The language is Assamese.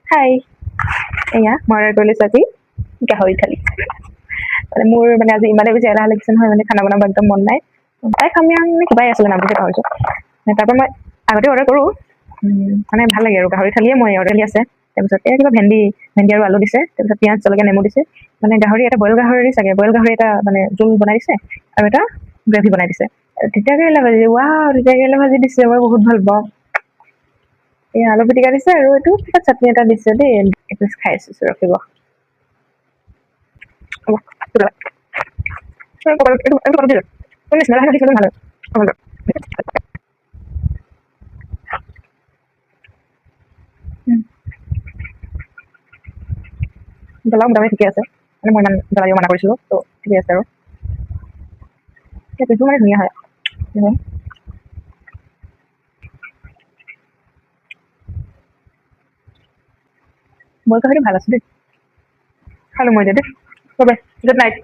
হাই এয়া মই অৰ্ডাৰ কৰিলোঁ আজি গাহৰি থালি মানে মোৰ মানে আজি ইমানে বেছি এলাহ লাগিছে নহয় মানে খানা বনাব একদম মন নাই তাই খামিয়াং নে কিবাই আছিলে নামটো পাহৰিছোঁ তাৰপৰা মই আগতে অৰ্ডাৰ কৰোঁ মানে ভাল লাগে আৰু গাহৰি থালিয়ে মই অৰ্ডাৰ দি আছে তাৰপিছত এই কিবা ভেন্দি আৰু আলু দিছে তাৰপিছত পিঁয়াজ জলকীয়া নেমু দিছে মানে গাহৰি এটা বইল গাহৰি চাগে বইল গাহৰি এটা মানে জোল বনাই দিছে আৰু এটা গ্ৰেভি বনাই দিছে তিতা কেৰেলা ভাজি তিতা কেৰেলা ভাজি দিছে মই বহুত ভাল পাওঁ এই আলু পিটিকা দিছে আৰু এইটো কিবা চাটনি এটা দিছে দেই এপিচ খাই আছো ৰখিব জ্বলাও মোটামুটি ঠিকে আছে মানে মই ইমান জ্বলা দিব মানা কৰিছিলোঁ ত' ঠিকে আছে আৰু পিচটো মানে ধুনীয়া হয় বইল গাহৰিটো ভাল আছে দেই খালোঁ মই এতিয়া দেই বাই গুড নাইট